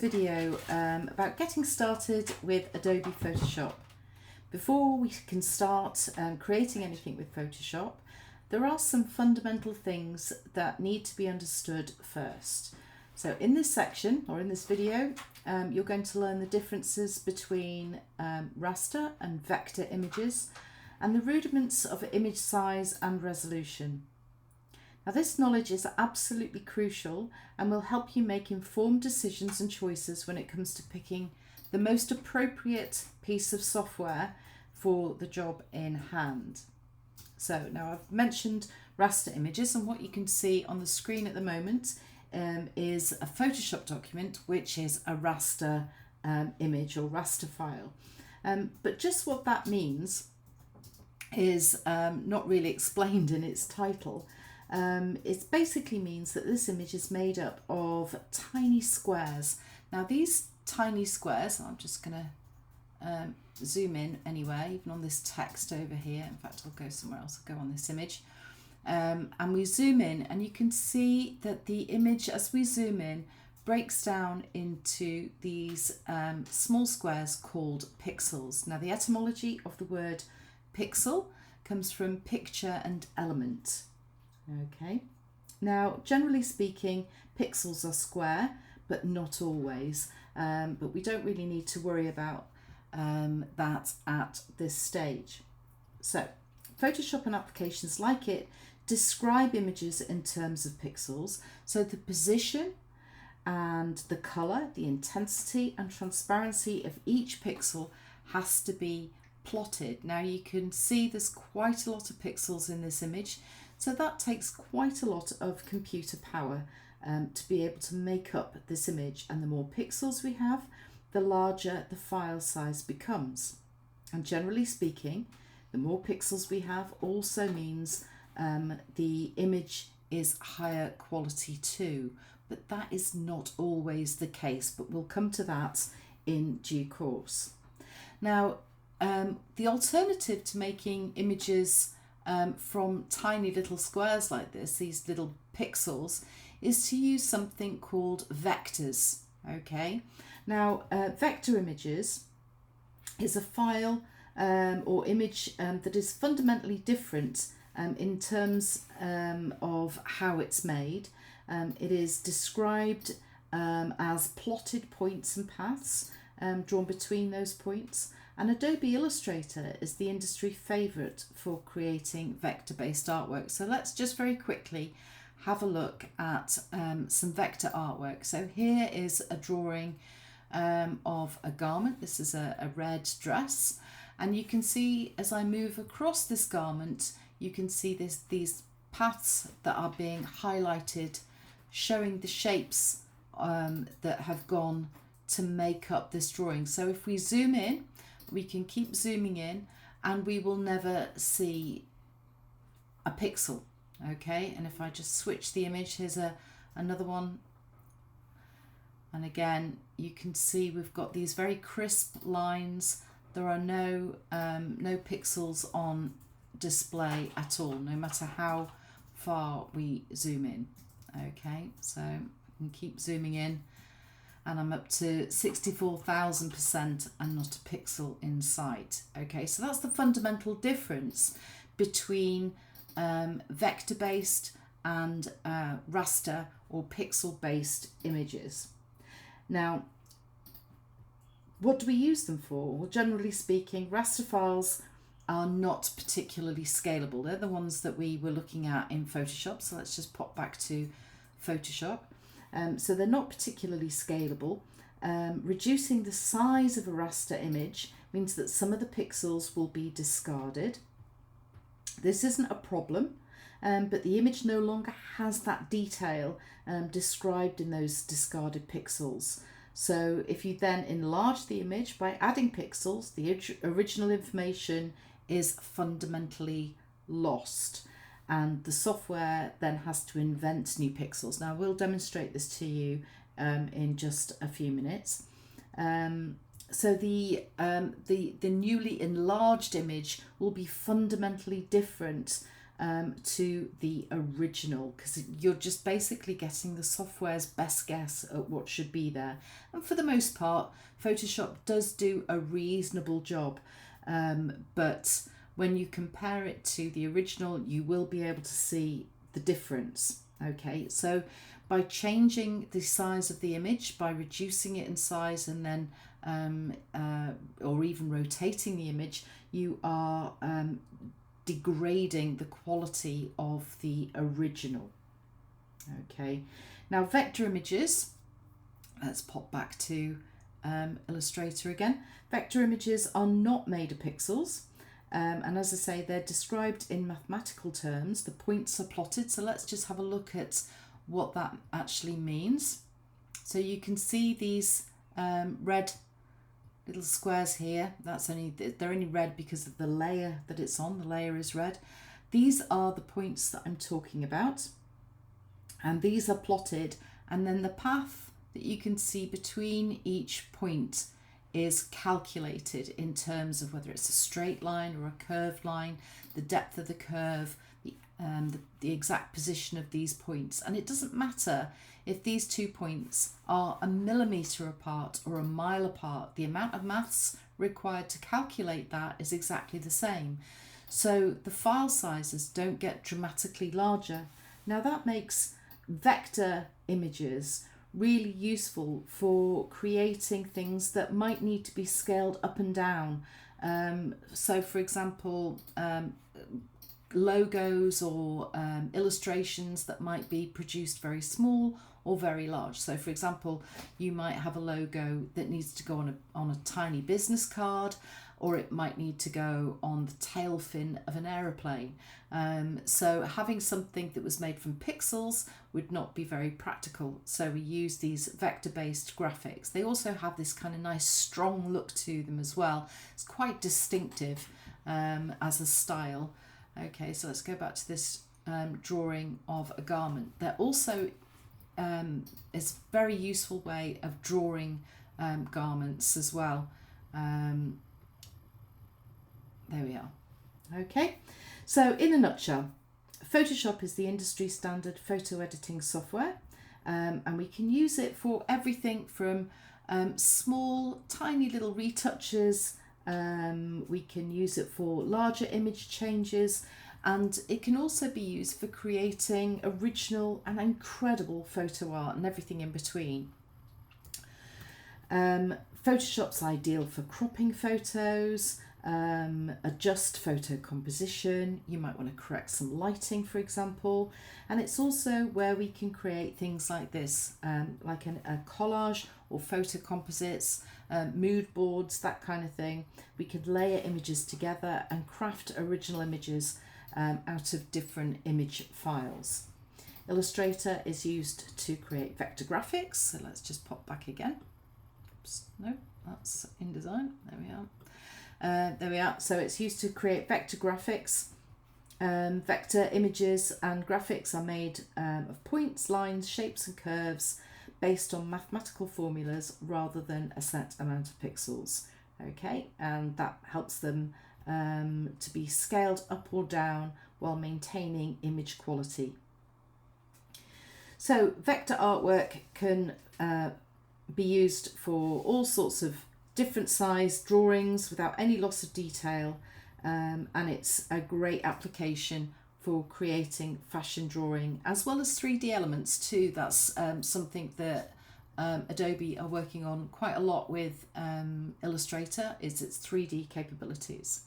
Video about getting started with Adobe Photoshop. Before we can start creating anything with Photoshop, there are some fundamental things that need to be understood first. So in this section, or in this video, you're going to learn the differences between raster and vector images and the rudiments of image size and resolution. Now, this knowledge is absolutely crucial and will help you make informed decisions and choices when it comes to picking the most appropriate piece of software for the job in hand. So now I've mentioned raster images, and what you can see on the screen at the moment is a Photoshop document, which is a raster image or raster file. But just what that means is not really explained in its title. It basically means that this image is made up of tiny squares. Now these tiny squares, I'm just going to zoom in anyway, even on this text over here. In fact, I'll go somewhere else, I'll go on this image. And we zoom in and you can see that the image, as we zoom in, breaks down into these small squares called pixels. Now the etymology of the word pixel comes from picture and element. Okay, now generally speaking, pixels are square, but not always. But we don't really need to worry about that at this stage. So Photoshop and applications like it describe images in terms of pixels. So the position and the color, the intensity and transparency of each pixel has to be plotted. Now you can see there's quite a lot of pixels in this image. So that takes quite a lot of computer power to be able to make up this image, and the more pixels we have, the larger the file size becomes. And generally speaking, the more pixels we have also means the image is higher quality too, but that is not always the case, but we'll come to that in due course. Now, the alternative to making images from tiny little squares like this, these little pixels, is to use something called vectors. Okay, now vector images is a file or image that is fundamentally different in terms of how it's made. It is described as plotted points and paths drawn between those points. And Adobe Illustrator is the industry favourite for creating vector-based artwork. So let's just very quickly have a look at some vector artwork. So here is a drawing of a garment. This is a red dress. And you can see as I move across this garment, you can see these paths that are being highlighted, showing the shapes that have gone to make up this drawing. So if we zoom in, we can keep zooming in and we will never see a pixel. Okay, and if I just switch the image, here's another one, and again you can see we've got these very crisp lines. There are no pixels on display at all, no matter how far we zoom in. Okay, so I can keep zooming in and I'm up to 64,000% and not a pixel in sight. Okay, so that's the fundamental difference between vector-based and raster or pixel-based images. Now, what do we use them for? Well, generally speaking, raster files are not particularly scalable. They're the ones that we were looking at in Photoshop. So let's just pop back to Photoshop. So they're not particularly scalable. Reducing the size of a raster image means that some of the pixels will be discarded. This isn't a problem, but the image no longer has that detail described in those discarded pixels. So if you then enlarge the image by adding pixels, the original information is fundamentally lost. And the software then has to invent new pixels. Now we'll demonstrate this to you in just a few minutes. So the newly enlarged image will be fundamentally different to the original, because you're just basically getting the software's best guess at what should be there. And for the most part, Photoshop does do a reasonable job, but when you compare it to the original, you will be able to see the difference. Okay, so by changing the size of the image, by reducing it in size and then or even rotating the image, you are degrading the quality of the original. Okay, now vector images, let's pop back to Illustrator again. Vector images are not made of pixels. And as I say, they're described in mathematical terms. The points are plotted. So let's just have a look at what that actually means. So you can see these red little squares here. They're only red because of the layer that it's on. The layer is red. These are the points that I'm talking about. And these are plotted. And then the path that you can see between each point is calculated in terms of whether it's a straight line or a curved line, the depth of the curve, the exact position of these points. And it doesn't matter if these 2 points are a millimetre apart or a mile apart. The amount of maths required to calculate that is exactly the same. So the file sizes don't get dramatically larger. Now that makes vector images really useful for creating things that might need to be scaled up and down. So for example, logos or illustrations that might be produced very small or very large. So for example, you might have a logo that needs to go on a tiny business card, or it might need to go on the tail fin of an aeroplane. So having something that was made from pixels would not be very practical. So we use these vector-based graphics. They also have this kind of nice strong look to them as well. It's quite distinctive as a style. Okay, so let's go back to this drawing of a garment. There also is a very useful way of drawing garments as well. There we are. Okay, so in a nutshell, Photoshop is the industry standard photo editing software, and we can use it for everything from small, tiny little retouches. We can use it for larger image changes, and it can also be used for creating original and incredible photo art and everything in between. Photoshop's ideal for cropping photos, adjust photo composition. You might want to correct some lighting, for example, and it's also where we can create things like this, like a collage or photo composites, mood boards, that kind of thing. We could layer images together and craft original images out of different image files. Illustrator is used to create vector graphics, so let's just pop back again. Oops, no, that's InDesign. There we are. There we are. So it's used to create vector graphics. Vector images and graphics are made of points, lines, shapes and curves based on mathematical formulas rather than a set amount of pixels. Okay, and that helps them to be scaled up or down while maintaining image quality. So vector artwork can be used for all sorts of different size drawings without any loss of detail, and it's a great application for creating fashion drawing as well as 3D elements too. That's something that Adobe are working on quite a lot with Illustrator, is its 3D capabilities.